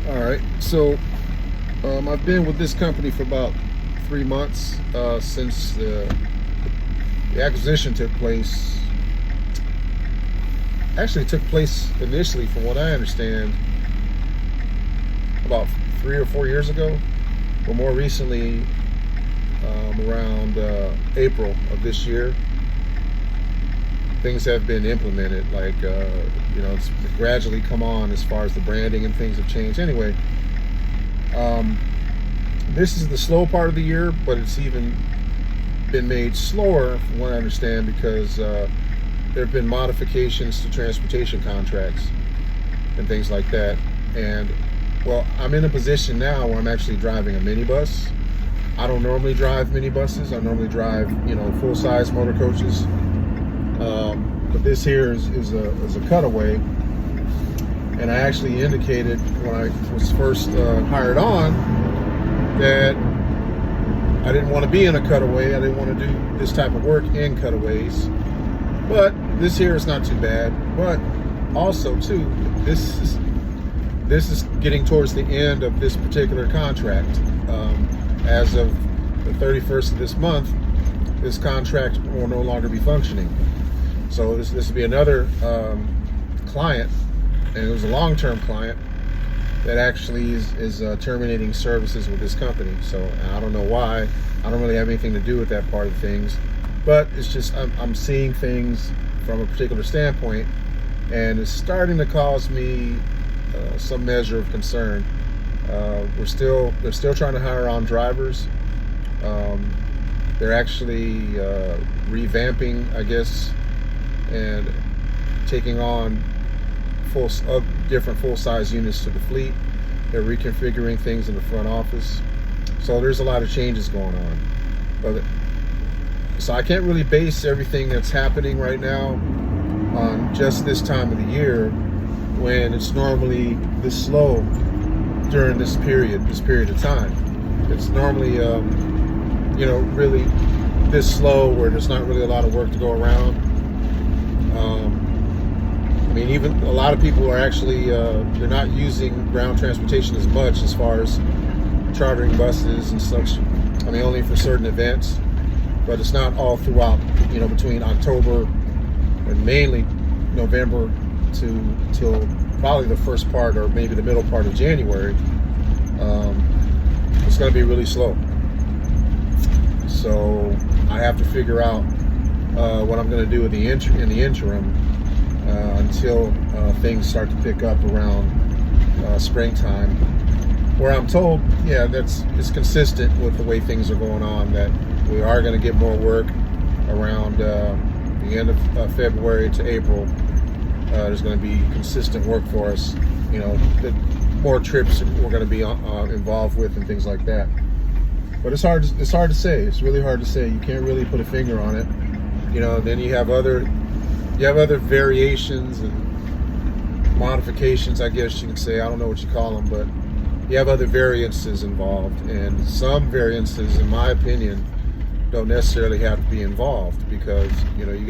All right. So I've been with this company for about 3 months since the acquisition took place. Actually, it took place initially, from what I understand, about 3 or 4 years ago, but more recently, around April of this year, things have been implemented. It's gradually come on as far as the branding and things have changed. Anyway, this is the slow part of the year, but it's even been made slower, from what I understand, because there have been modifications to transportation contracts and things like that. And well, I'm in a position now where I'm actually driving a minibus. I don't normally drive minibuses. I normally drive, full-size motor coaches. But this here is a cutaway. And I actually indicated when I was first hired on that I didn't want to be in a cutaway. I didn't want to do this type of work in cutaways. But this here is not too bad. But also, too, this is getting towards the end of this particular contract. As of the 31st of this month, this contract will no longer be functioning. So this will be another client, and it was a long-term client that actually is terminating services with this company. So I don't know why. I don't really have anything to do with that part of things, but it's just I'm seeing things from a particular standpoint, and it's starting to cause me some measure of concern. They're still trying to hire on drivers. They're actually revamping, I guess, and taking on different full-size units to the fleet. They're reconfiguring things in the front office. So there's a lot of changes going on. So I can't really base everything that's happening right now on just this time of the year, when it's normally this slow during this period of time. It's normally, really this slow, where there's not really a lot of work to go around. Even a lot of people are actually, they're not using ground transportation as much, as far as chartering buses and such. Only for certain events, but it's not all throughout, between October and mainly November till probably the first part, or maybe the middle part of January. It's going to be really slow. So I have to figure out what I'm going to do in the interim until things start to pick up around springtime, where I'm told, it's consistent with the way things are going on, that we are going to get more work around the end of February to April. There's going to be consistent work for us, more trips we're going to be involved with and things like that. But it's hard to say. It's really hard to say. You can't really put a finger on it. Then you have other variations and modifications, I guess you could say. I don't know what you call them, but you have other variances involved, and some variances, in my opinion, don't necessarily have to be involved, because you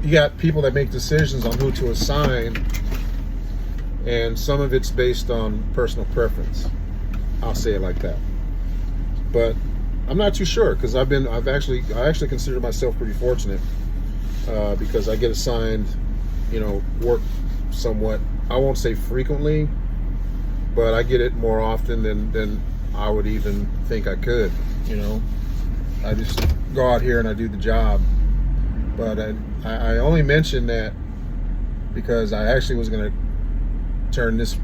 got people that make decisions on who to assign, and some of it's based on personal preference. I'll say it like that. But I'm not too sure, because I actually consider myself pretty fortunate, because I get assigned, work somewhat. I won't say frequently, but I get it more often than I would even think I could. I just go out here and I do the job. But I only mentioned that because I actually was going to turn this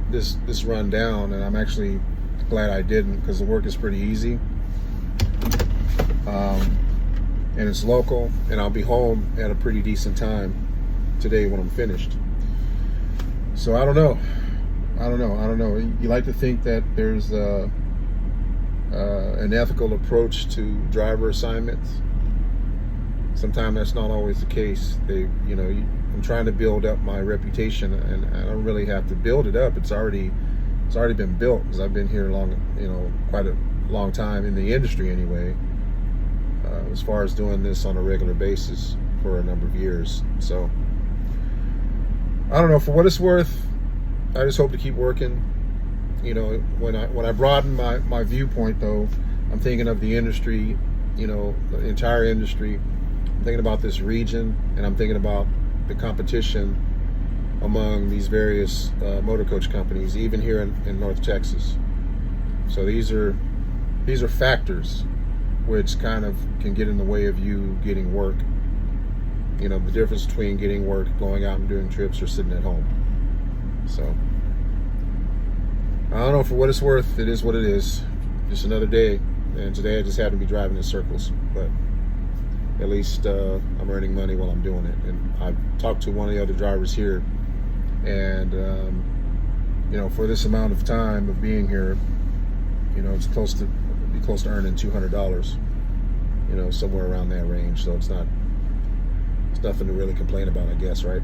run down, and I'm actually glad I didn't, because the work is pretty easy, and it's local, and I'll be home at a pretty decent time today when I'm finished. So I don't know. You like to think that there's an ethical approach to driver assignments. Sometimes that's not always the case. I'm trying to build up my reputation, and I don't really have to build it up. It's already been built, because I've been here quite a long time in the industry anyway, as far as doing this on a regular basis for a number of years. So I don't know. For what it's worth, I just hope to keep working. You know, when I broaden my viewpoint, though, I'm thinking of the industry. You know, the entire industry. I'm thinking about this region, and I'm thinking about the competition among these various motor coach companies, even here in North Texas. So these are factors which kind of can get in the way of you getting work. You know, the difference between getting work, going out and doing trips, or sitting at home. So I don't know. For what it's worth, it is what it is. Just another day, and today I just happened to be driving in circles, but at least I'm earning money while I'm doing it. And I've talked to one of the other drivers here, and you know, for this amount of time of being here, you know, it's close to earning $200. You know, somewhere around that range. So it's nothing to really complain about, I guess, right?